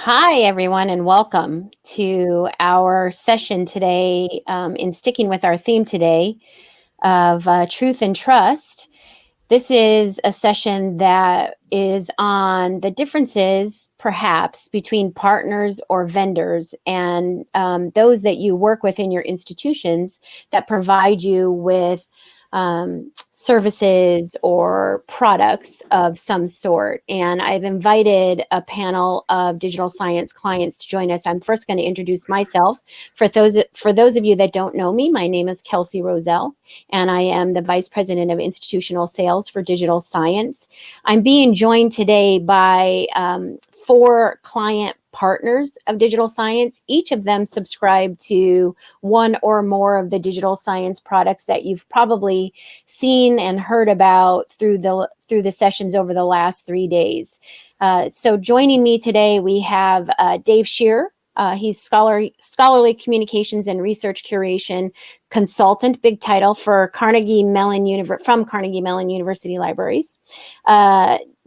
Hi, everyone, and welcome to our session today in sticking with our theme today of truth and trust. This is a session that is on the differences, perhaps, between partners or vendors and those that you work with in your institutions that provide you with services or products of some sort. And I've invited a panel of digital science clients to join us. I'm first going to introduce myself. For those of you that don't know me, my name is Kelsey Roselle, and I am the Vice President of Institutional Sales for Digital Science. I'm being joined today by 4 client partners of digital science. Each of them subscribe to one or more of the digital science products that you've probably seen and heard about through the sessions over the last 3 days. So joining me today, we have Dave Shearer. He's scholarly communications and research curation consultant, big title for from Carnegie Mellon University Libraries.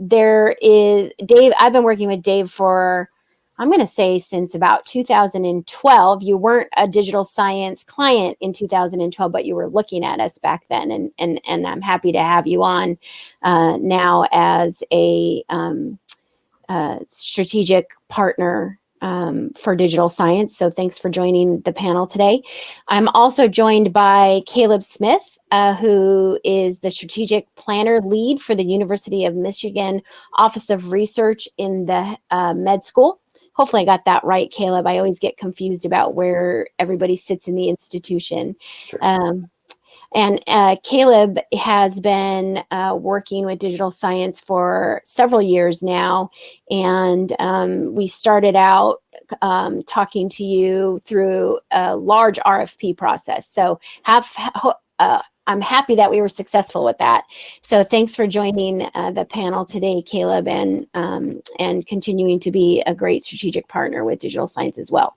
There is Dave. I've been working with Dave for, I'm going to say, since about 2012. You weren't a digital science client in 2012, but you were looking at us back then. And I'm happy to have you on now as a strategic partner for digital science. So thanks for joining the panel today. I'm also joined by Caleb Smith, who is the strategic planner lead for the University of Michigan Office of Research in the med school. Hopefully I got that right, Caleb. I always get confused about where everybody sits in the institution. Sure. And Caleb has been working with digital science for several years now. And we started out talking to you through a large RFP process. So I'm happy that we were successful with that. So thanks for joining the panel today, Caleb, and continuing to be a great strategic partner with digital science as well.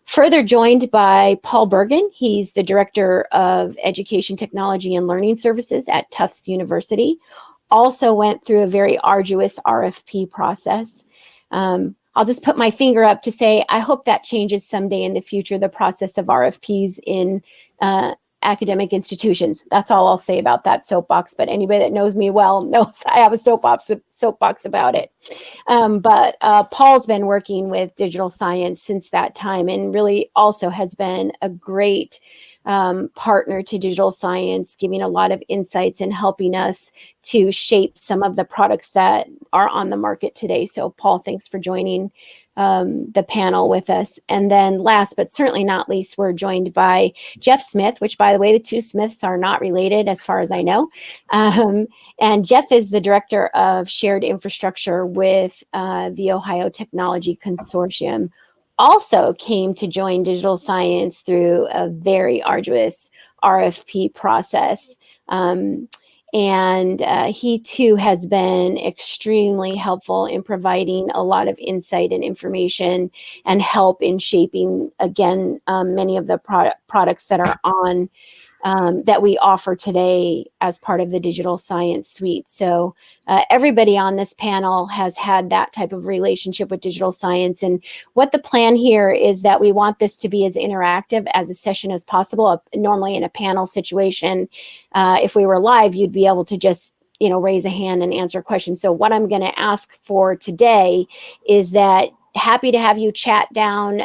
Further joined by Paul Bergen. He's the Director of Education, Technology, and Learning Services at Tufts University. Also went through a very arduous RFP process. I'll just put my finger up to say, I hope that changes someday in the future, the process of RFPs in academic institutions. That's all I'll say about that soapbox, but anybody that knows me well knows I have a soapbox about it. But Paul's been working with digital science since that time, and really also has been a great partner to digital science, giving a lot of insights and helping us to shape some of the products that are on the market today. So Paul, thanks for joining the panel with us. And then last but certainly not least, we're joined by Jeff Smith, which, by the way, the two Smiths are not related as far as I know. And Jeff is the Director of Shared Infrastructure with the Ohio Technology Consortium. Also came to join digital science through a very arduous RFP process. And he too has been extremely helpful in providing a lot of insight and information and help in shaping, again, many of the products that are on that we offer today as part of the digital science suite. So everybody on this panel has had that type of relationship with digital science. And what the plan here is that we want this to be as interactive as a session as possible. Normally in a panel situation, if we were live, you'd be able to just raise a hand and answer questions. So what I'm going to ask for today is that happy to have you chat down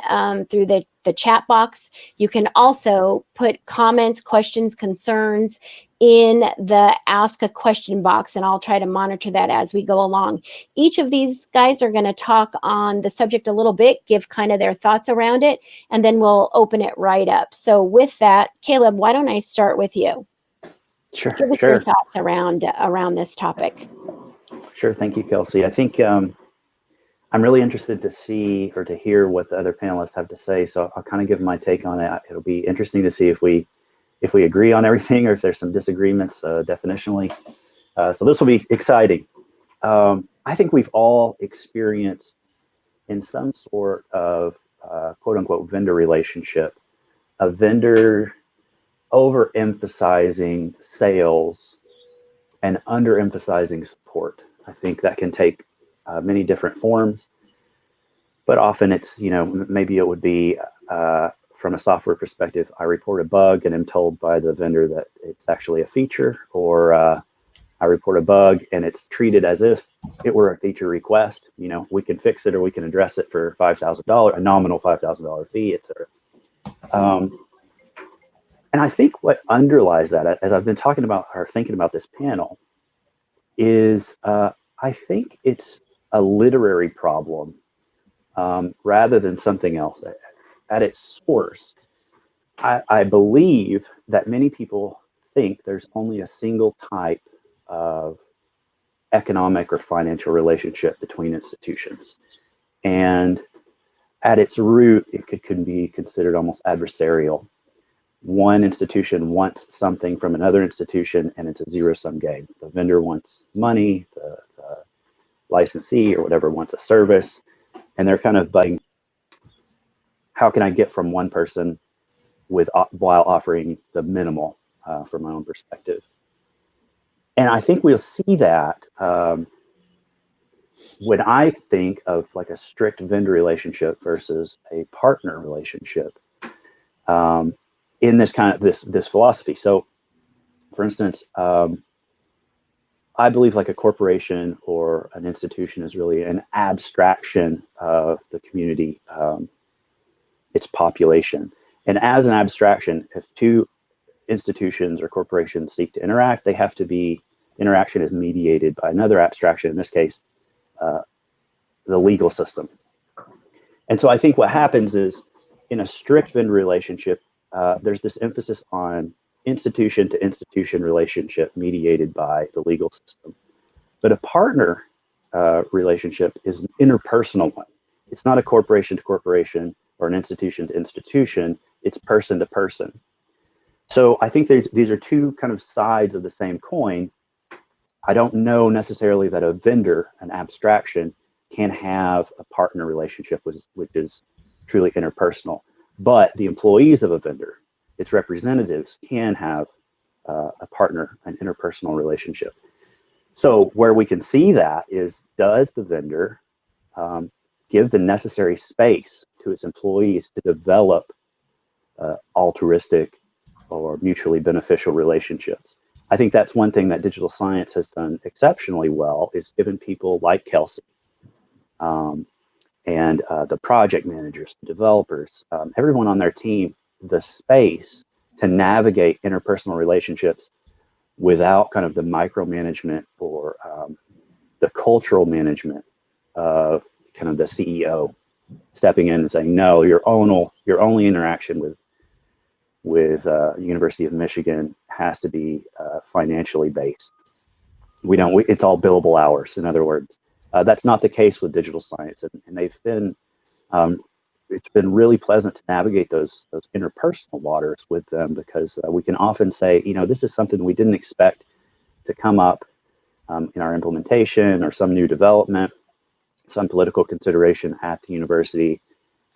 through the chat box. You can also put comments, questions, concerns in the ask a question box, and I'll try to monitor that as we go along. Each of these guys are going to talk on the subject a little bit, give kind of their thoughts around it, and then we'll open it right up. So with that, Caleb, why don't I start with you? Sure. Give us your thoughts around this topic. Sure. Thank you, Kelsey. I think I'm really interested to see or to hear what the other panelists have to say. So I'll kind of give my take on it. It'll be interesting to see if we agree on everything or if there's some disagreements definitionally. So this will be exciting. I think we've all experienced in some sort of quote unquote vendor relationship, a vendor overemphasizing sales and underemphasizing support. I think that can take many different forms. but often it's, maybe it would be from a software perspective, I report a bug and am told by the vendor that it's actually a feature, or I report a bug and it's treated as if it were a feature request. We can fix it or we can address it for $5,000, a nominal $5,000 fee, et cetera. And I think what underlies that, as I've been talking about or thinking about this panel, is I think it's a literary problem rather than something else. At its source, I believe that many people think there's only a single type of economic or financial relationship between institutions. And at its root, it could be considered almost adversarial. One institution wants something from another institution, and it's a zero-sum game. The vendor wants money, the licensee or whatever wants a service, and they're kind of buying, how can I get from one person while offering the minimal from my own perspective. And I think we'll see that when I think of like a strict vendor relationship versus a partner relationship in this kind of this philosophy. So, for instance, I believe like a corporation or an institution is really an abstraction of the community, its population. And as an abstraction, if two institutions or corporations seek to interact, they have to be, interaction is mediated by another abstraction, in this case, the legal system. And so I think what happens is in a strict vendor relationship, there's this emphasis on institution to institution relationship mediated by the legal system. But a partner relationship is an interpersonal one. It's not a corporation to corporation or an institution to institution, it's person to person. So I think these are two kind of sides of the same coin. I don't know necessarily that a vendor, an abstraction, can have a partner relationship which is truly interpersonal. But the employees of a vendor, its representatives, can have a partner, an interpersonal relationship. So where we can see that is, does the vendor give the necessary space to its employees to develop altruistic or mutually beneficial relationships? I think that's one thing that digital science has done exceptionally well, is given people like Kelsey and the project managers, the developers, everyone on their team, the space to navigate interpersonal relationships without kind of the micromanagement or the cultural management of kind of the CEO stepping in and saying, no, your only interaction with University of Michigan has to be financially based. It's all billable hours, in other words. That's not the case with digital science, and they've been, it's been really pleasant to navigate those interpersonal waters with them, because we can often say, this is something we didn't expect to come up in our implementation, or some new development, some political consideration at the university,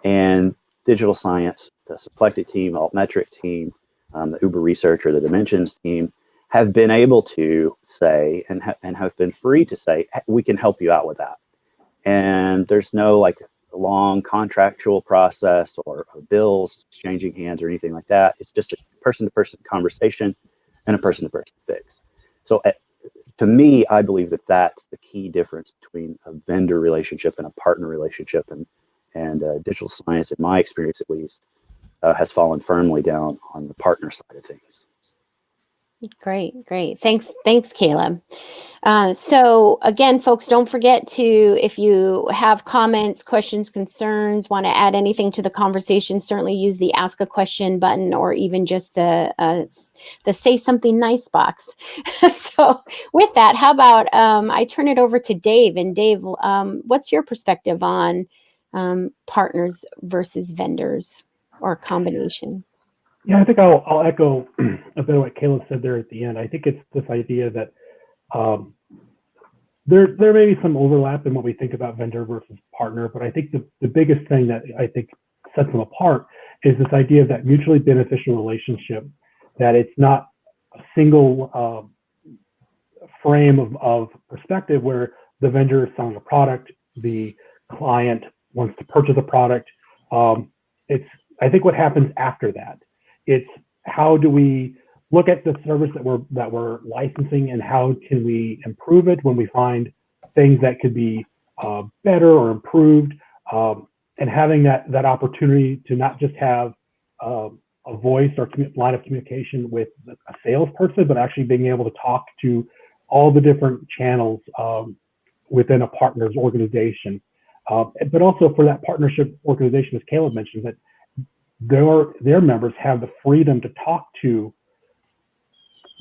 and digital science, the Symplectic team, Altmetric team, the Uber Research or the Dimensions team have been able to say and have been free to say, we can help you out with that. And there's no like long contractual process or bills exchanging hands or anything like that. It's just a person-to-person conversation and a person-to-person fix. So to me, I believe that that's the key difference between a vendor relationship and a partner relationship. And digital science, in my experience at least, has fallen firmly down on the partner side of things. Great. Thanks, Caleb. So again, folks, don't forget to, if you have comments, questions, concerns, want to add anything to the conversation, certainly use the Ask a Question button, or even just the Say Something Nice box. So with that, how about I turn it over to Dave. And Dave, what's your perspective on partners versus vendors, or a combination? Yeah, I think I'll echo a bit of what Caleb said there at the end. I think it's this idea that there may be some overlap in what we think about vendor versus partner, but I think the biggest thing that I think sets them apart is this idea of that mutually beneficial relationship, that it's not a single frame of perspective where the vendor is selling a product, the client wants to purchase a product. It's, I think, what happens after that. It's how do we look at the service that we're licensing, and how can we improve it when we find things that could be better or improved, and having that opportunity to not just have a voice or line of communication with a salesperson, but actually being able to talk to all the different channels within a partner's organization. But also for that partnership organization, as Caleb mentioned, that their members have the freedom to talk to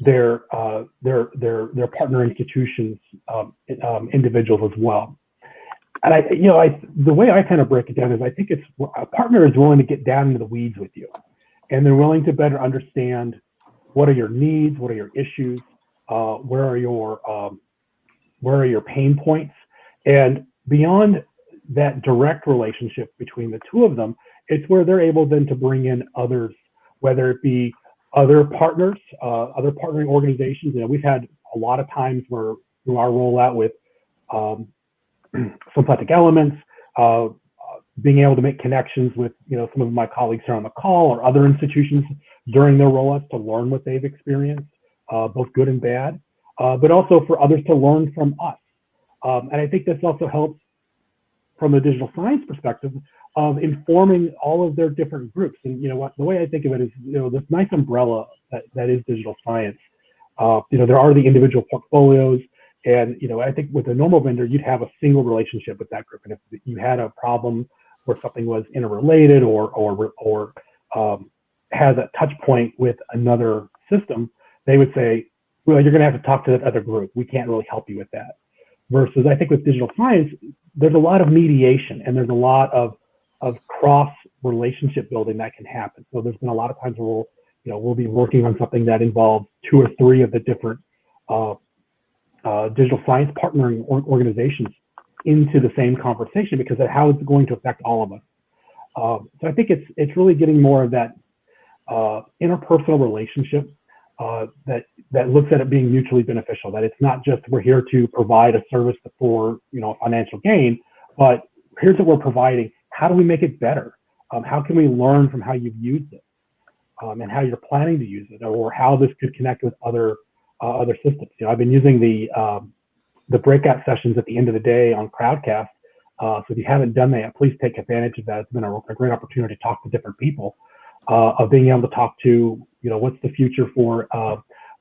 their partner institutions, individuals as well. And the way I kind of break it down is, I think it's a partner is willing to get down into the weeds with you, and they're willing to better understand what are your needs, what are your issues, where are your pain points, and beyond that direct relationship between the two of them, it's where they're able then to bring in others, whether it be other partners, other partnering organizations. We've had a lot of times where through our rollout with Symplectic Elements, being able to make connections with some of my colleagues here on the call or other institutions during their rollouts to learn what they've experienced, both good and bad, but also for others to learn from us. And I think this also helps from a digital science perspective of informing all of their different groups. And the way I think of it is, this nice umbrella that is digital science. There are the individual portfolios, and I think with a normal vendor, you'd have a single relationship with that group. And if you had a problem where something was interrelated or has a touch point with another system, they would say, well, you're going to have to talk to that other group. We can't really help you with that. Versus, I think with digital science, there's a lot of mediation, and there's a lot of cross relationship building that can happen. So there's been a lot of times where we'll be working on something that involves 2 or 3 of the different digital science partnering organizations into the same conversation, because of how it's going to affect all of us. So I think it's really getting more of that interpersonal relationship that looks at it being mutually beneficial. That it's not just we're here to provide a service for financial gain, but here's what we're providing. How do we make it better? How can we learn from how you've used it, and how you're planning to use it, or how this could connect with other systems? I've been using the breakout sessions at the end of the day on Crowdcast. So if you haven't done that, please take advantage of that. It's been a great opportunity to talk to different people, of being able to talk to, what's the future for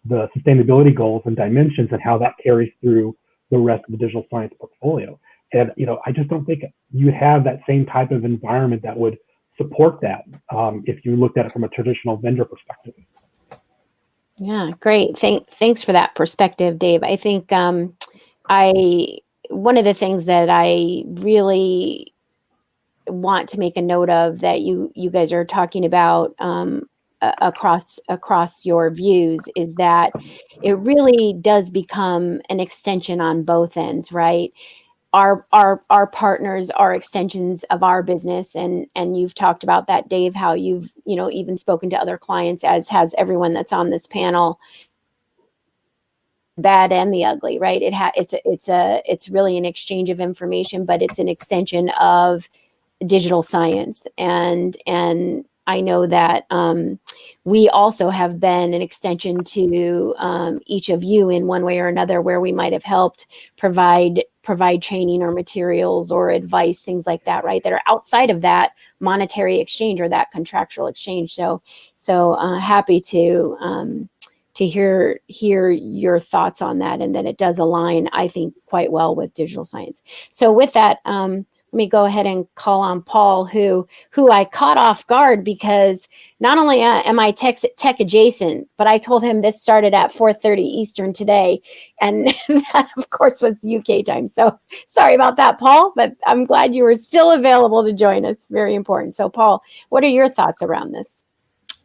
the sustainability goals and dimensions, and how that carries through the rest of the digital science portfolio. And, I just don't think you have that same type of environment that would support that if you looked at it from a traditional vendor perspective. Yeah, great. Thanks for that perspective, Dave. I think one of the things that I really want to make a note of that you guys are talking about across your views is that it really does become an extension on both ends, right? Our partners are extensions of our business, and you've talked about that, Dave, how you've even spoken to other clients, as has everyone that's on this panel, bad and the ugly, right? It's really an exchange of information, but it's an extension of digital science, and I know that we also have been an extension to each of you in one way or another, where we might have helped provide training or materials or advice, things like that, right? That are outside of that monetary exchange or that contractual exchange. So happy to hear your thoughts on that, and that it does align, I think, quite well with digital science. So with that, let me go ahead and call on Paul, who I caught off guard, because not only am I tech adjacent, but I told him this started at 4:30 Eastern today, and that, of course, was UK time. So sorry about that, Paul, but I'm glad you were still available to join us. Very important. So, Paul, what are your thoughts around this?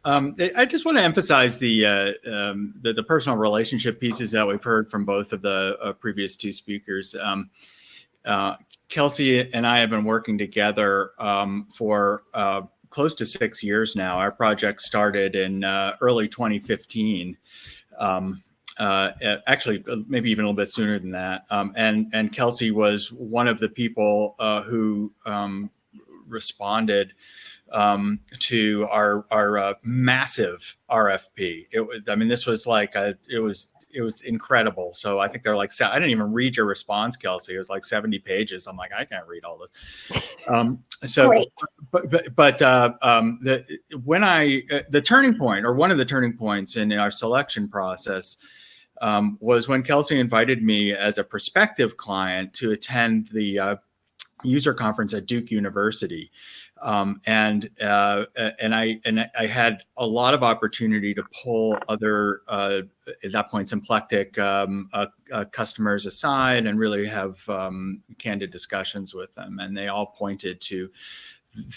I just want to emphasize the personal relationship pieces that we've heard from both of the previous 2 speakers. Kelsey and I have been working together for close to 6 years now. Our project started in early 2015. Actually, maybe even a little bit sooner than that. And Kelsey was one of the people who responded to our massive RFP. I mean, this was like it was incredible. So I think they're like, I didn't even read your response, Kelsey. It was like 70 pages. I'm like, I can't read all this. Great. The turning point, or one of the turning points in our selection process, was when Kelsey invited me as a prospective client to attend the user conference at Duke University. And I had a lot of opportunity to pull other, at that point, symplectic customers aside and really have candid discussions with them. And they all pointed to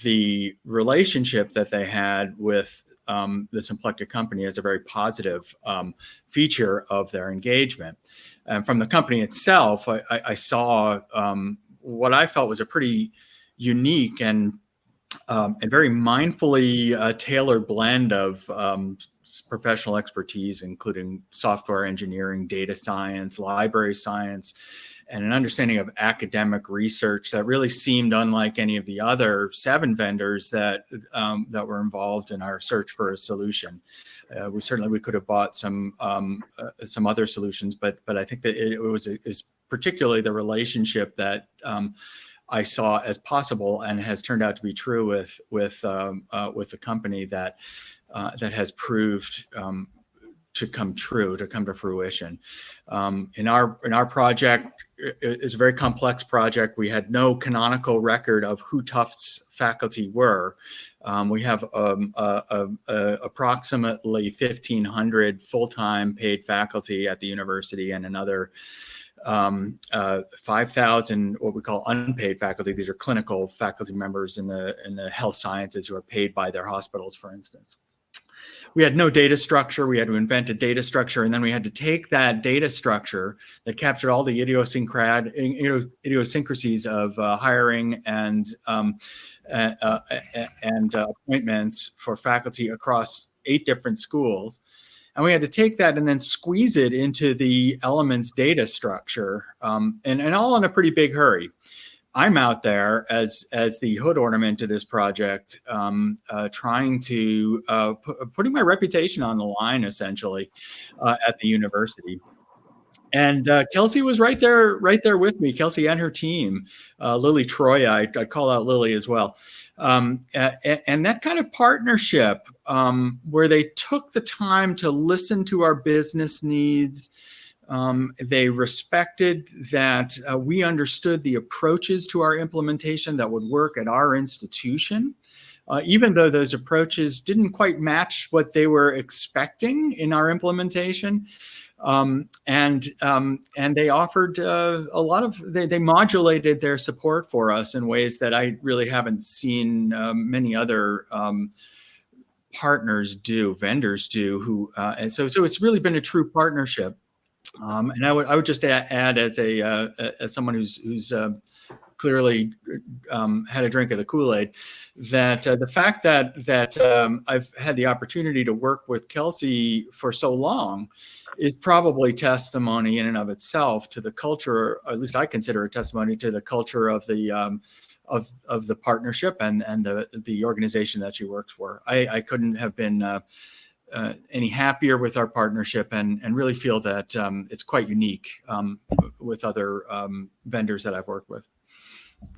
the relationship that they had with the symplectic company as a very positive feature of their engagement. And from the company itself, I saw what I felt was a pretty unique and very mindfully tailored blend of professional expertise, including software engineering, data science, library science, and an understanding of academic research that really seemed unlike any of the other 7 vendors that were involved in our search for a solution. We could have bought some other solutions, but I think that it was particularly the relationship that I saw as possible and has turned out to be true with the company that has proved to come to fruition. In our project, it's a very complex project. We had no canonical record of who Tufts faculty were. We have approximately 1,500 full-time paid faculty at the university and another 5,000 what we call unpaid faculty. These are clinical faculty members in the health sciences who are paid by their hospitals, for instance. We had no data structure. We had to invent a data structure, and then we had to take that data structure that captured all the idiosyncrasies of hiring and appointments for faculty across 8 different schools. And we had to take that and then squeeze it into the Elements data structure, and all in a pretty big hurry. I'm out there as the hood ornament to this project, trying to putting my reputation on the line, essentially, at the university. And Kelsey was right there with me. Kelsey and her team, Lily Troy, I call out Lily as well. And that kind of partnership, where they took the time to listen to our business needs. They respected that we understood the approaches to our implementation that would work at our institution, even though those approaches didn't quite match what they were expecting in our implementation. And they offered a lot of, they modulated their support for us in ways that I really haven't seen many other vendors do, and so it's really been a true partnership. And I would just add as someone who's clearly had a drink of the Kool-Aid, that the fact that I've had the opportunity to work with Kelsey for so long is probably testimony in and of itself to the culture, or at least I consider a testimony to the culture of the partnership and the organization that she works for. I couldn't have been any happier with our partnership, and really feel that it's quite unique with other vendors that I've worked with.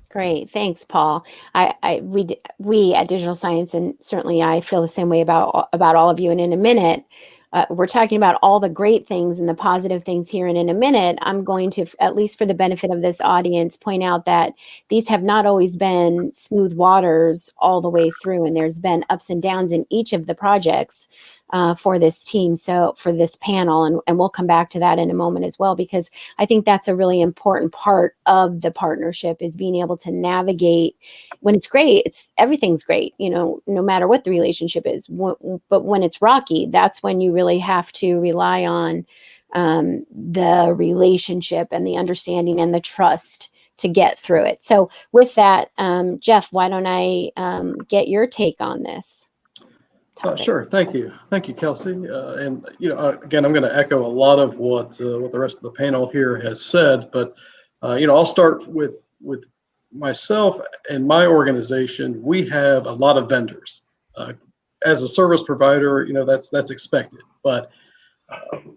Great, thanks, Paul. We at Digital Science, and certainly I feel the same way about all of you. And in a minute, we're talking about all the great things and the positive things here. And in a minute, I'm going to, at least for the benefit of this audience, point out that these have not always been smooth waters all the way through, and there's been ups and downs in each of the projects for this team, so for this panel, and we'll come back to that in a moment as well, because I think that's a really important part of the partnership, is being able to navigate. When it's great, everything's great, no matter what the relationship is. But when it's rocky, that's when you really have to rely on the relationship and the understanding and the trust to get through it. So with that, Jeff, why don't I get your take on this? Sure. Thank you, Kelsey. And again, I'm going to echo a lot of what the rest of the panel here has said. But I'll start with myself and my organization, we have a lot of vendors. As a service provider, that's expected. But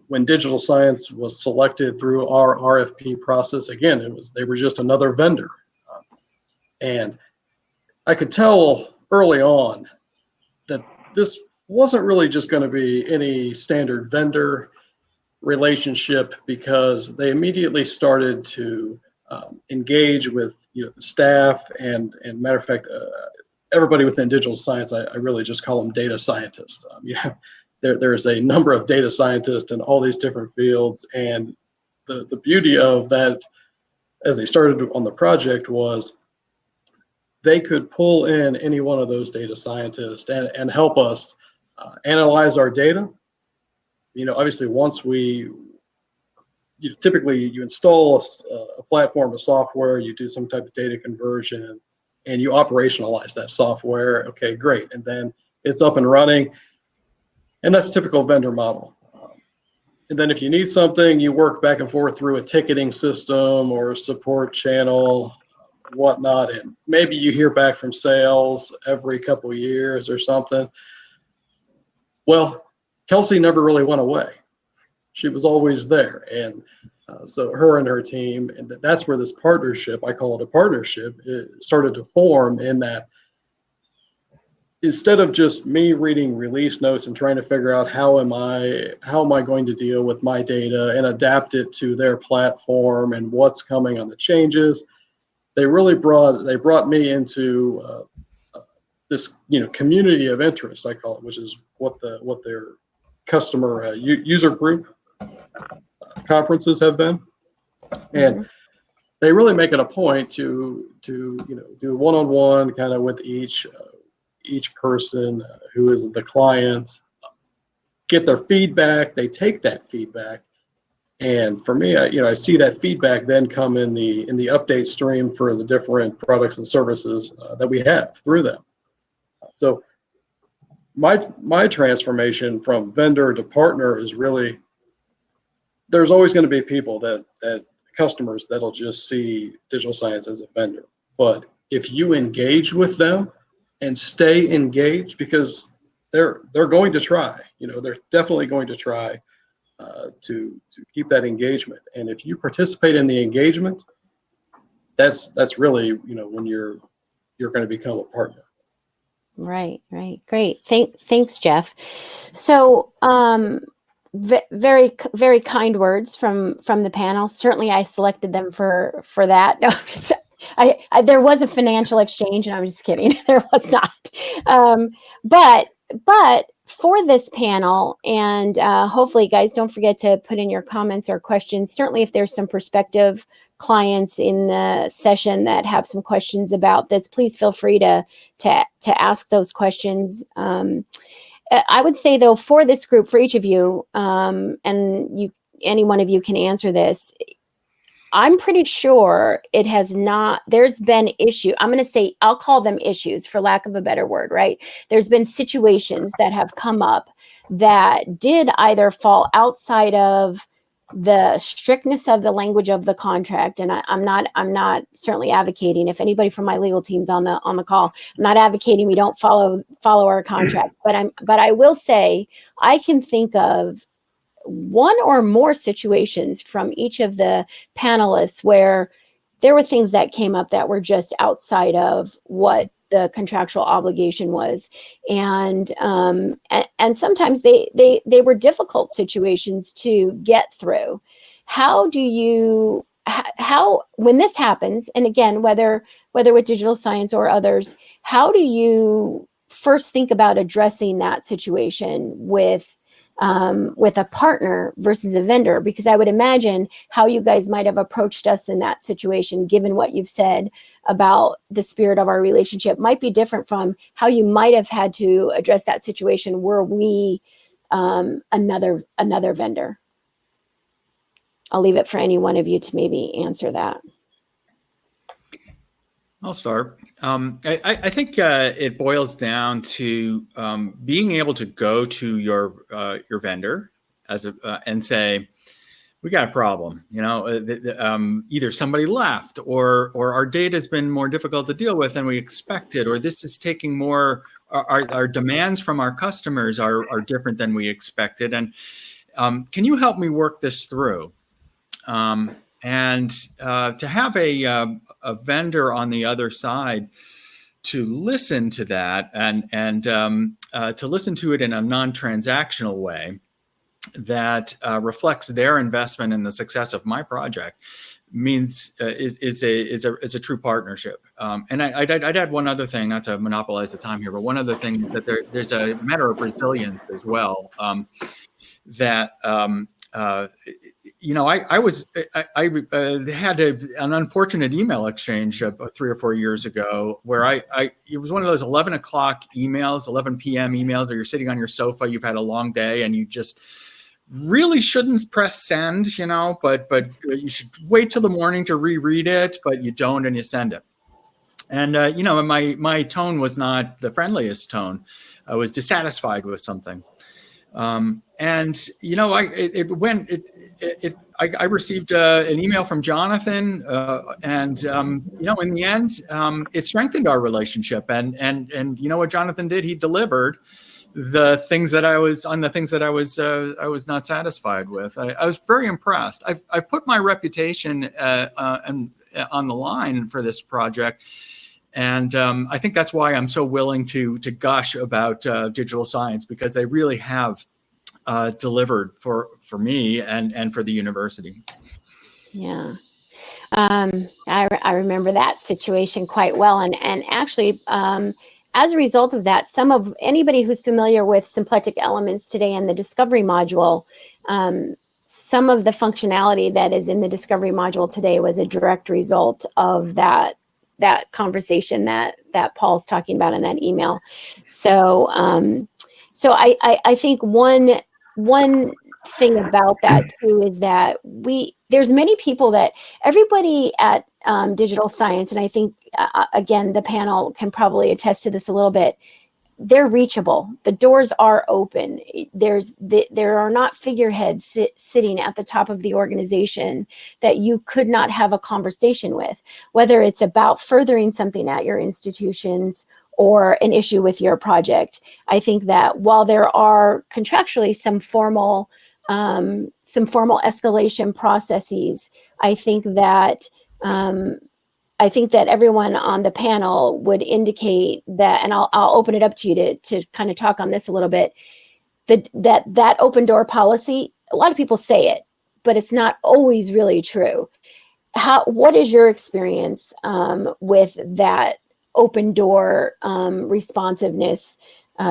when Digital Science was selected through our RFP process, again, they were just another vendor, and I could tell early on that this wasn't really just going to be any standard vendor relationship, because they immediately started to engage with the staff, and matter of fact, everybody within Digital Science, I really just call them data scientists. There's a number of data scientists in all these different fields, and the beauty of that, as they started on the project, was they could pull in any one of those data scientists and help us analyze our data. Obviously, once typically you install a platform of software, you do some type of data conversion, and you operationalize that software. Okay, great. And then it's up and running. And that's a typical vendor model. And then if you need something, you work back and forth through a ticketing system or a support channel, whatnot. And maybe you hear back from sales every couple of years or something. Well, Kelsey never really went away. She was always there. And so her and her team, and that's where this partnership, I call it a partnership, it started to form, in that instead of just me reading release notes and trying to figure out how am I going to deal with my data and adapt it to their platform and what's coming on the changes, they brought me into this community of interest, I call it, which is what their customer user group conferences have been. And they really make it a point to do one-on-one kind of with each person who is the client, get their feedback. They take that feedback, and for me, I see that feedback then come in the update stream for the different products and services that we have through them. So my transformation from vendor to partner is really, there's always going to be people that customers that'll just see Digital Science as a vendor, but if you engage with them and stay engaged, because they're going to try, they're definitely going to try to keep that engagement. And if you participate in the engagement, that's really, when you're going to become a partner. Right. Great. Thanks, Jeff. So, very, very kind words from the panel. Certainly, I selected them for that. No, there was a financial exchange, and I'm just kidding. There was not. But for this panel, and hopefully, guys, don't forget to put in your comments or questions. Certainly, if there's some prospective clients in the session that have some questions about this, please feel free to ask those questions. I would say, though, for this group, for each of you, and any one of you can answer this, I'm pretty sure there's been issue. I'm going to say, I'll call them issues for lack of a better word, right? There's been situations that have come up that did either fall outside of the strictness of the language of the contract. And I'm not certainly advocating, if anybody from my legal team's on the call, I'm not advocating we don't follow our contract, but I will say I can think of one or more situations from each of the panelists where there were things that came up that were just outside of what the contractual obligation was, and sometimes they were difficult situations to get through. How when this happens, and again, whether with Digital Science or others, how do you first think about addressing that situation with a partner versus a vendor? Because I would imagine how you guys might have approached us in that situation, given what you've said about the spirit of our relationship, might be different from how you might have had to address that situation were we another vendor. I'll leave it for any one of you to maybe answer that. I'll start. I think it boils down to being able to go to your vendor and say, we got a problem. Either somebody left, or our data has been more difficult to deal with than we expected, or this is taking more. Our demands from our customers are different than we expected, and can you help me work this through? And to have a vendor on the other side to listen to that and to listen to it in a non-transactional way that reflects their investment in the success of my project means is a true partnership. And I'd add one other thing, not to monopolize the time here, but one other thing, that there's a matter of resilience as well. That I had an unfortunate email exchange 3 or 4 years ago where it was one of those 11 o'clock emails, 11 p.m. emails, where you're sitting on your sofa, you've had a long day, and you just really shouldn't press send, but you should wait till the morning to reread it, but you don't, and you send it. And my tone was not the friendliest tone. I was dissatisfied with something. And I received an email from Jonathan, and in the end, it strengthened our relationship. And you know what Jonathan did? He delivered the things that I was not satisfied with. I was very impressed. I put my reputation on the line for this project. And I think that's why I'm so willing to gush about digital science, because they really have delivered for me and for the university. Yeah. I remember that situation quite well. And actually, as a result of that, anybody who's familiar with symplectic elements today in the discovery module, some of the functionality that is in the discovery module today was a direct result of that conversation that Paul's talking about in that email. So I think one thing about that too is that there's many people that everybody at digital science, and I think again the panel can probably attest to this a little bit, they're reachable. The doors are open. There are not figureheads sitting at the top of the organization that you could not have a conversation with, whether it's about furthering something at your institutions or an issue with your project. I think that while there are contractually some formal escalation processes, I think that everyone on the panel would indicate that, and I'll open it up to you to kind of talk on this a little bit, that open door policy, a lot of people say it, but it's not always really true. What is your experience with that open door responsiveness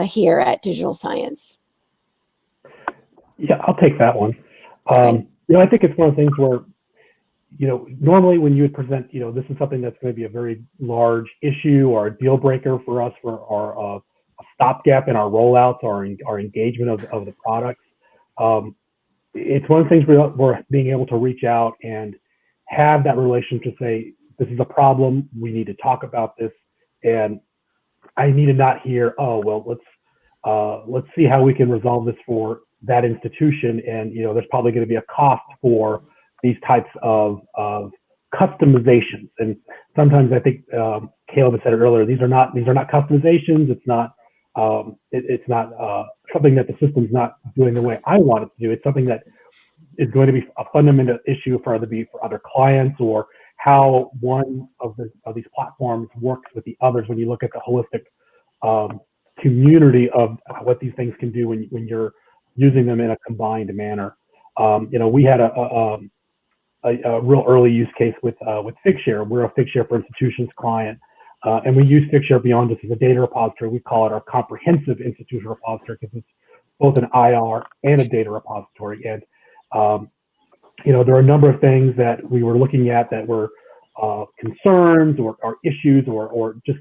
here at Digital Science? Yeah, I'll take that one. I think it's one of the things where, normally when you would present, this is something that's going to be a very large issue or a deal breaker for us, or a stopgap in our rollouts or our engagement of the products. It's one of the things we're being able to reach out and have that relationship to say, this is a problem, we need to talk about this, and I need to not hear, oh, well, let's see how we can resolve this for that institution. And, there's probably going to be a cost for these types of customizations. And sometimes I think Caleb had said it earlier, these are not customizations. It's not something that the system's not doing the way I want it to do. It's something that is going to be a fundamental issue for other clients, or how one of these platforms works with the others when you look at the holistic community of what these things can do when you're using them in a combined manner. We had a real early use case with Figshare. We're a Figshare for Institutions client, and we use Figshare beyond just as a data repository. We call it our comprehensive institutional repository because it's both an IR and a data repository. And there are a number of things that we were looking at that were concerns or issues or just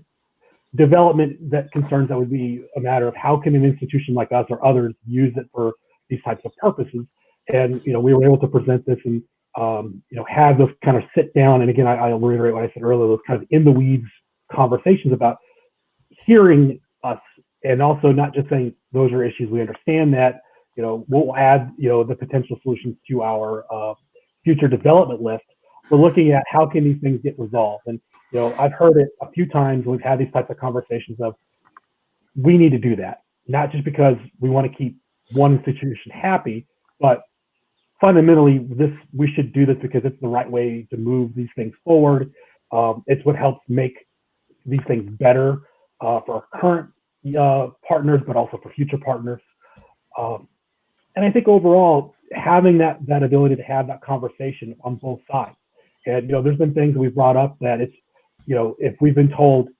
development concerns that would be a matter of how can an institution like us or others use it for these types of purposes. And we were able to present this and have those kind of sit down. And again, I'll reiterate what I said earlier, those kind of in the weeds conversations about hearing us, and also not just saying those are issues, we understand that, we'll add, the potential solutions to our future development list. We're looking at how can these things get resolved. And, I've heard it a few times when we've had these types of conversations of, we need to do that, not just because we want to keep one institution happy, but fundamentally we should do this because it's the right way to move these things forward. It's what helps make these things better for our current partners, but also for future partners. And I think overall, having that ability to have that conversation on both sides. And, there's been things that we've brought up that it's, if we've been told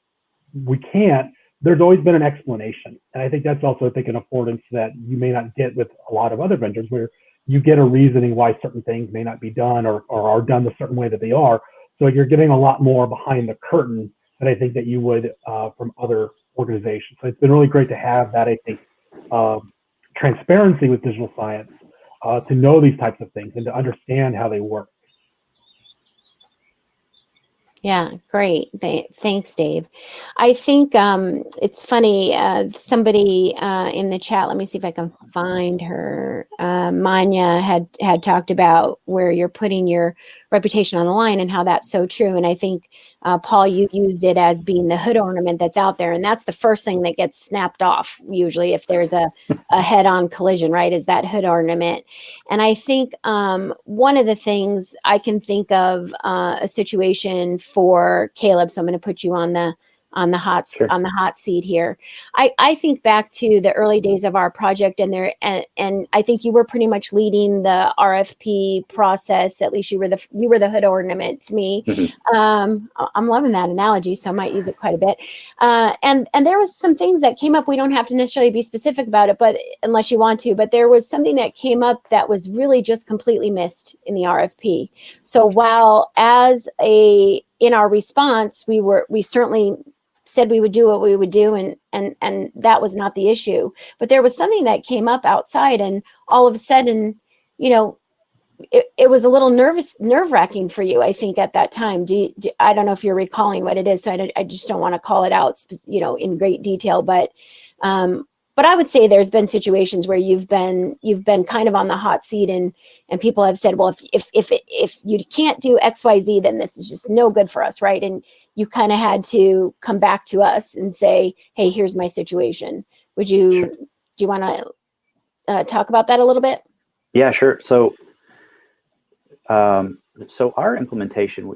we can't, there's always been an explanation. And I think that's also, I think, an affordance that you may not get with a lot of other vendors, where you get a reasoning why certain things may not be done or are done the certain way that they are. So you're getting a lot more behind the curtain than I think that you would from other organizations. So it's been really great to have that, I think, transparency with digital science, to know these types of things and to understand how they work. Yeah, great. Thanks, Dave. I think it's funny. Somebody in the chat, let me see if I can find her. Manya had talked about where you're putting your reputation on the line and how that's so true. And I think, Paul, you used it as being the hood ornament that's out there. And that's the first thing that gets snapped off, usually, if there's a head-on collision, right, is that hood ornament. And I think one of the things I can think of a situation for Caleb, so I'm going to put you on the hot seat here. I think back to the early days of our project, and I think you were pretty much leading the RFP process. At least you were the hood ornament to me. Mm-hmm. I'm loving that analogy, so I might use it quite a bit. And there was some things that came up. We don't have to necessarily be specific about it, but unless you want to. But there was something that came up that was really just completely missed in the RFP. So while in our response, we certainly said we would do what we would do, and that was not the issue. But there was something that came up outside, and all of a sudden, it was a little nerve-wracking for you, I think, at that time. I don't know if you're recalling what it is, so I just don't want to call it out, in great detail. But I would say there's been situations where you've been kind of on the hot seat, and people have said, well, if you can't do XYZ, then this is just no good for us, right? And you kind of had to come back to us and say, hey, here's my situation. Sure. Do you want to talk about that a little bit? Yeah, sure. So our implementation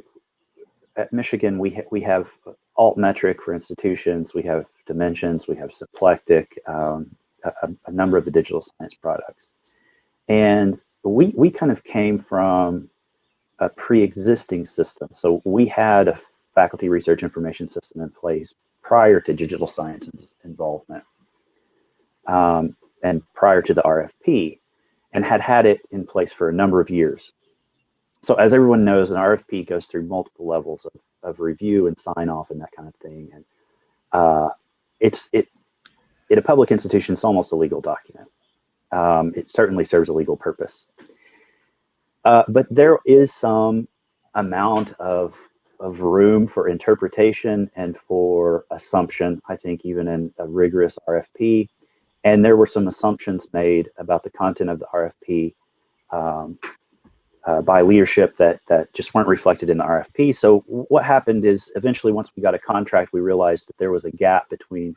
at Michigan, we have altmetric for institutions, we have dimensions, we have symplectic, a number of the digital science products. And we kind of came from a pre-existing system. So we had a faculty research information system in place prior to digital science involvement, and prior to the RFP, and had it in place for a number of years. So as everyone knows, an RFP goes through multiple levels of review and sign off and that kind of thing. And in a public institution, it's almost a legal document. It certainly serves a legal purpose. But there is some amount of room for interpretation and for assumption, I think, even in a rigorous RFP. And there were some assumptions made about the content of the RFP by leadership that just weren't reflected in the RFP. So what happened is, eventually, once we got a contract, we realized that there was a gap between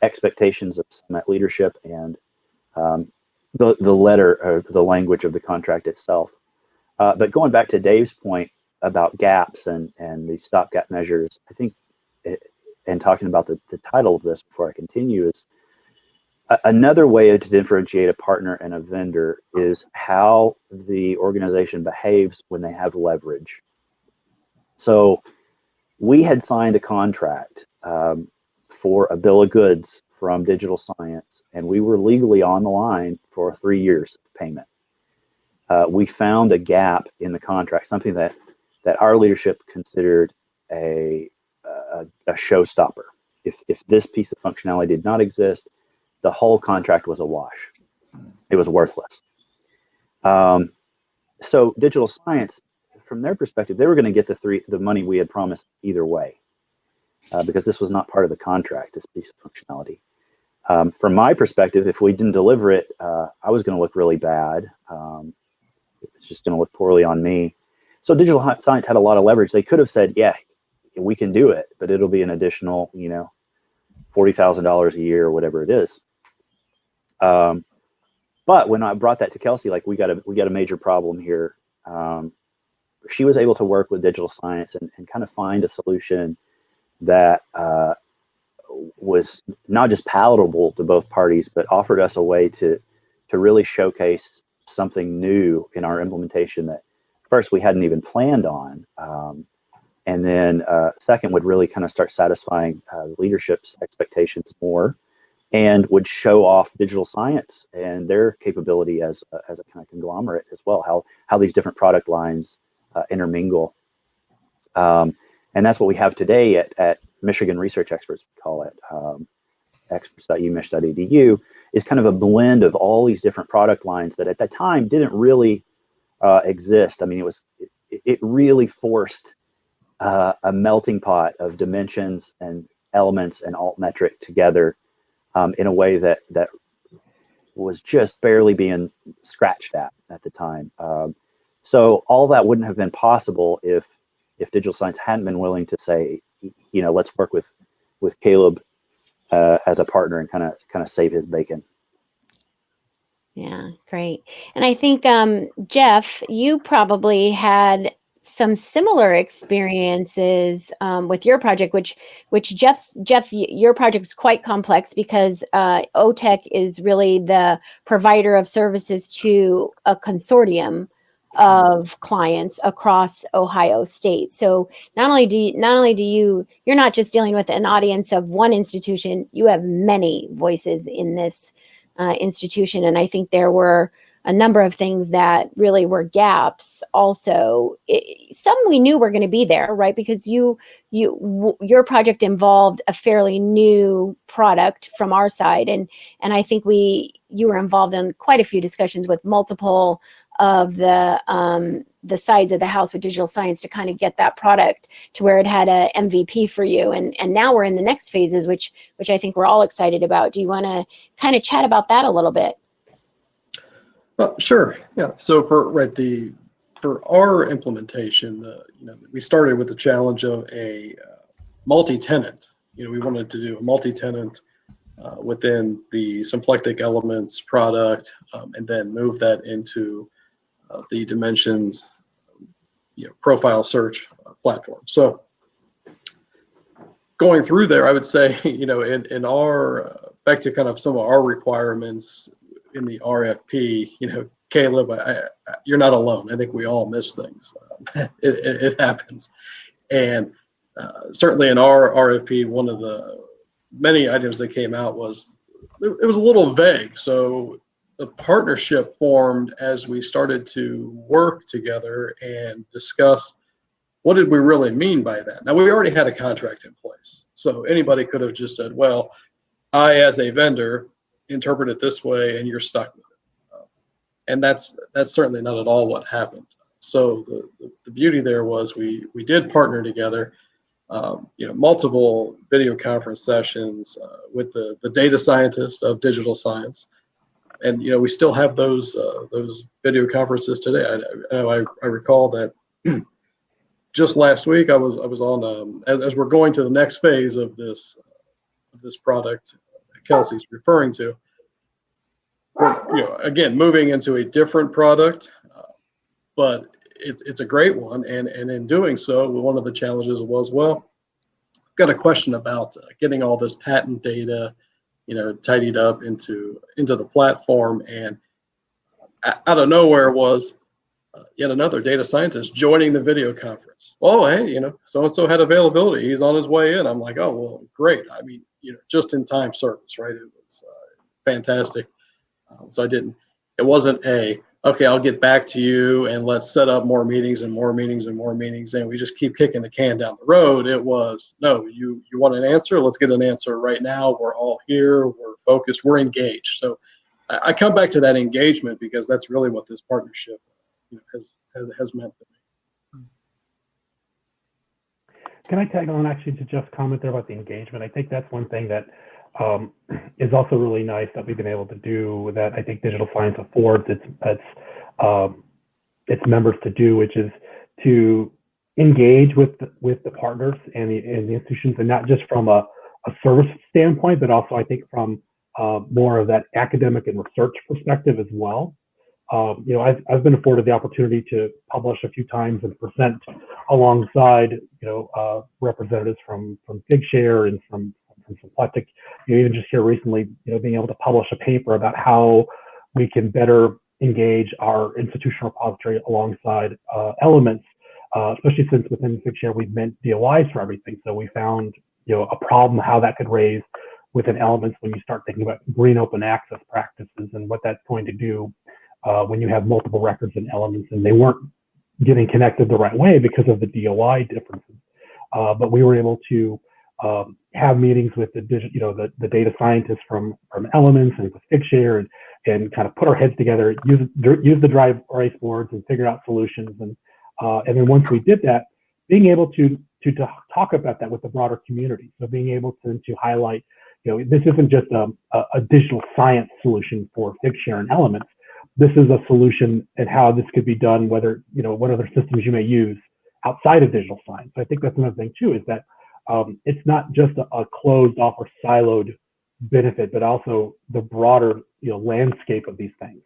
expectations of Summit leadership and the letter or the language of the contract itself. But going back to Dave's point about gaps and the stopgap measures, I think, and talking about the title of this before I continue, is another way to differentiate a partner and a vendor is how the organization behaves when they have leverage. So we had signed a contract for a bill of goods from Digital Science, and we were legally on the line for 3 years of payment. We found a gap in the contract, something that our leadership considered a showstopper. If this piece of functionality did not exist, the whole contract was a wash. It was worthless. So Digital Science, from their perspective, they were going to get the money we had promised either way, because this was not part of the contract, this piece of functionality. From my perspective, if we didn't deliver it, I was going to look really bad. It's just going to look poorly on me. So digital science had a lot of leverage. They could have said, yeah, we can do it, but it'll be an additional, $40,000 a year or whatever it is. But when I brought that to Kelsey, like we got a major problem here. She was able to work with digital science and kind of find a solution that was not just palatable to both parties, but offered us a way to really showcase something new in our implementation that first we hadn't even planned on. And then second would really kind of start satisfying leadership's expectations more, and would show off digital science and their capability as a kind of conglomerate as well, how these different product lines intermingle. And that's what we have today at Michigan Research Experts, we call it, experts.umich.edu, is kind of a blend of all these different product lines that at that time didn't really exist. I mean, it really forced a melting pot of dimensions and elements and altmetric together in a way that was just barely being scratched at the time. So all that wouldn't have been possible if digital science hadn't been willing to say, let's work with Caleb as a partner and kind of save his bacon. Yeah, great. And I think, Jeff, you probably had some similar experiences with your project, which Jeff, your project is quite complex because OTEC is really the provider of services to a consortium of clients across Ohio State. So not only do you're not just dealing with an audience of one institution, you have many voices in this institution. And I think there were a number of things that really were gaps. Also, some we knew were going to be there, right? Because your project involved a fairly new product from our side, and I think you were involved in quite a few discussions with multiple of the sides of the house with digital science to kind of get that product to where it had a MVP for you. And now we're in the next phases, which I think we're all excited about. Do you want to kind of chat about that a little bit? Sure. Yeah. So for our implementation, we started with the challenge of a multi-tenant. We wanted to do a multi-tenant within the symplectic elements product, and then move that into the Dimensions profile search platform. So going through there, I would say, in our, back to kind of some of our requirements in the RFP, Caleb, you're not alone. I think we all miss things. It happens. And certainly in our RFP, one of the many items that came out was, it was a little vague. So the partnership formed as we started to work together and discuss what did we really mean by that. Now, we already had a contract in place. So anybody could have just said, well, I, as a vendor, interpret it this way and you're stuck with it. And that's certainly not at all what happened. So the beauty there was we did partner together, multiple video conference sessions with the data scientist of digital science. And we still have those video conferences today. I recall that just last week I was on as we're going to the next phase of this product that Kelsey's referring to. We're, again, moving into a different product, but it's a great one. And in doing so, one of the challenges was, got a question about getting all this patent data tidied up into the platform, and out of nowhere was yet another data scientist joining the video conference. Oh, hey, so-and-so had availability. He's on his way in. I'm like, oh, well, great. I mean, just in time service, right? It was fantastic. So it wasn't okay, I'll get back to you and let's set up more meetings and more meetings and more meetings, and we just keep kicking the can down the road. It was, no, you want an answer? Let's get an answer right now. We're all here. We're focused. We're engaged. So I come back to that engagement because that's really what this partnership has meant to me. Can I tag on actually to just comment there about the engagement? I think that's one thing that is also really nice that we've been able to do that I think digital science affords its members to do, which is to engage with the partners and the institutions, and not just from a service standpoint, but also I think from more of that academic and research perspective as well. I've been afforded the opportunity to publish a few times and present alongside representatives from Figshare and from Symplectic. Even just here recently, being able to publish a paper about how we can better engage our institutional repository alongside elements, especially since within Figshare we've meant DOIs for everything. So we found a problem how that could raise within elements when you start thinking about green open access practices and what that's going to do when you have multiple records and elements and they weren't getting connected the right way because of the DOI differences. But we were able to have meetings with the data scientists from Elements and with Figshare and kind of put our heads together, use the dry erase boards and figure out solutions. And then once we did that, being able to talk about that with the broader community. So being able to highlight, this isn't just a digital science solution for Figshare and Elements. This is a solution and how this could be done, whether, what other systems you may use outside of digital science. So I think that's another thing too, is that it's not just a closed off or siloed benefit, but also the broader, landscape of these things.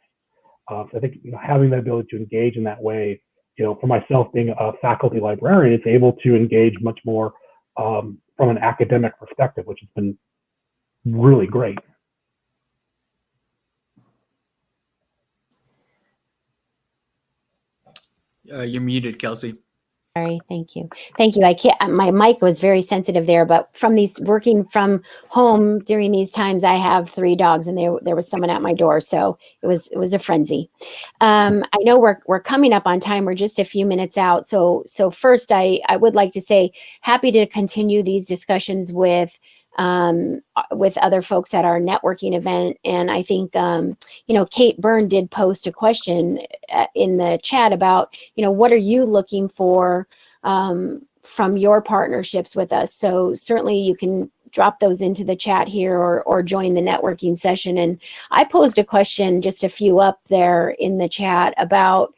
So I think, having the ability to engage in that way, for myself being a faculty librarian, it's able to engage much more from an academic perspective, which has been really great. You're muted, Kelsey. Sorry, thank you. Thank you. I can't, my mic was very sensitive there, but from these working from home during these times, I have 3 dogs and there was someone at my door. So it was a frenzy. I know we're coming up on time. We're just a few minutes out. So first I would like to say happy to continue these discussions with other folks at our networking event. And I think, Kate Byrne did post a question in the chat about, what are you looking for from your partnerships with us? So certainly you can drop those into the chat here or join the networking session. And I posed a question, just a few up there in the chat about,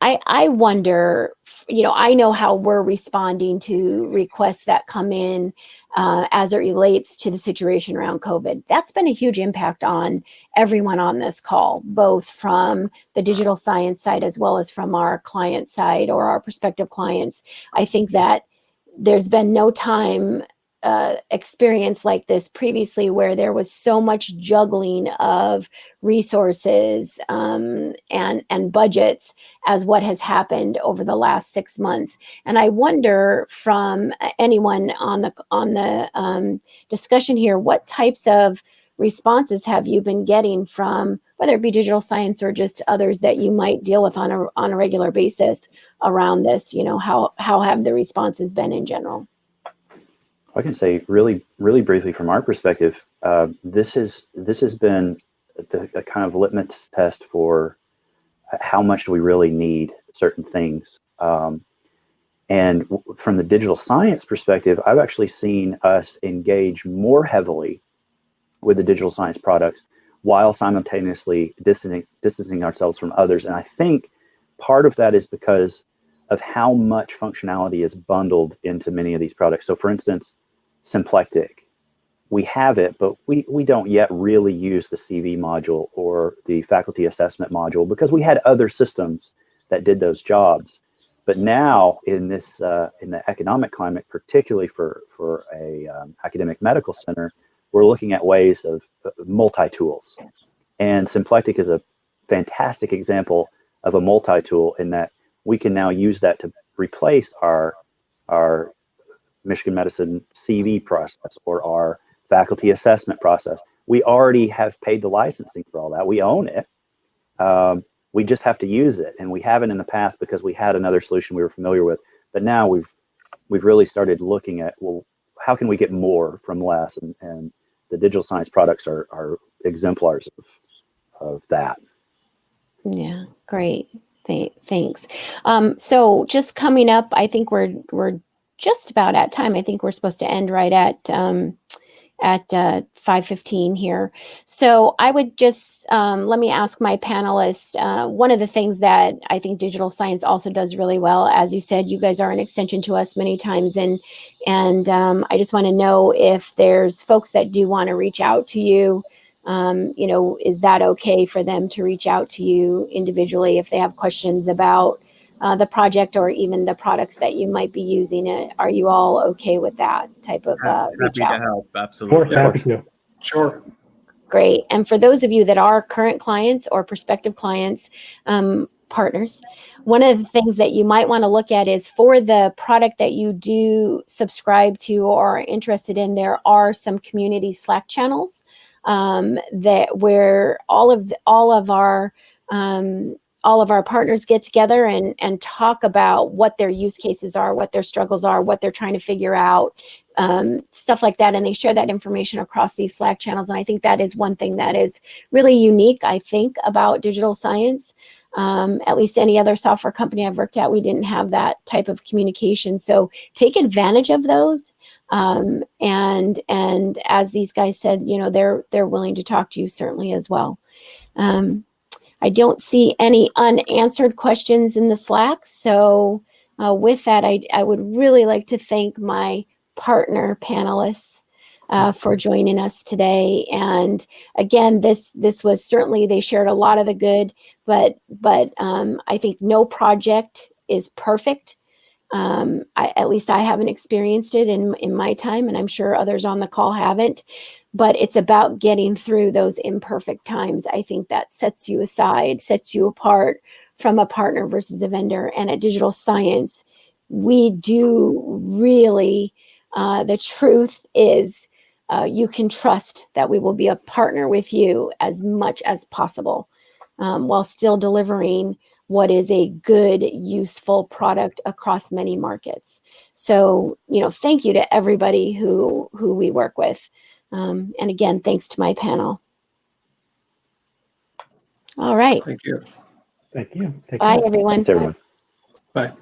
I wonder, I know how we're responding to requests that come in as it relates to the situation around COVID. That's been a huge impact on everyone on this call, both from the digital science side as well as from our client side or our prospective clients. I think that there's been no time experience like this previously where there was so much juggling of resources and budgets as what has happened over the last 6 months. And I wonder from anyone on the discussion here, what types of responses have you been getting from whether it be digital science or just others that you might deal with on a regular basis around this? How have the responses been in general? I can say really, really briefly from our perspective, this has been a kind of litmus test for how much do we really need certain things. And from the digital science perspective, I've actually seen us engage more heavily with the digital science products while simultaneously distancing ourselves from others. And I think part of that is because of how much functionality is bundled into many of these products. So for instance, Symplectic, we have it, but we don't yet really use the CV module or the faculty assessment module because we had other systems that did those jobs. But now in this in the economic climate, particularly for a academic medical center, we're looking at ways of multi-tools. And Symplectic is a fantastic example of a multi-tool in that we can now use that to replace our Michigan Medicine CV process or our faculty assessment process. We already have paid the licensing for all that. We own it. We just have to use it, and we haven't in the past because we had another solution we were familiar with. But now we've really started looking at, well, how can we get more from less? And the digital science products are exemplars of that. Yeah, great. Thanks. So just coming up, I think we're just about at time. I think we're supposed to end right at 5:15 here. So I would just let me ask my panelists. One of the things that I think digital science also does really well, as you said, you guys are an extension to us many times, and I just want to know if there's folks that do want to reach out to you. Is that okay for them to reach out to you individually if they have questions about the project or even the products that you might be using? Are you all okay with that type of reach Happy out? to help. Of course, Absolutely. happy to. Sure. Great. And for those of you that are current clients or prospective clients, partners, one of the things that you might want to look at is for the product that you do subscribe to or are interested in, there are some community Slack channels that where all of our partners get together and talk about what their use cases are, what their struggles are, what they're trying to figure out, stuff like that. And they share that information across these Slack channels. And I think that is one thing that is really unique, I think, about digital science. At least any other software company I've worked at, we didn't have that type of communication. So take advantage of those. And as these guys said, they're willing to talk to you certainly as well. I don't see any unanswered questions in the Slack. So with that, I would really like to thank my partner panelists for joining us today. And again, this was certainly, they shared a lot of the good, but I think no project is perfect. At least I haven't experienced it in my time, and I'm sure others on the call haven't. But it's about getting through those imperfect times. I think that sets you aside, sets you apart from a partner versus a vendor. And at Digital Science, we do really, the truth is you can trust that we will be a partner with you as much as possible while still delivering what is a good, useful product across many markets. So, thank you to everybody who we work with. And again, thanks to my panel. All right. Thank you. Thank you. Take Bye, care. everyone. Thanks, everyone. Bye.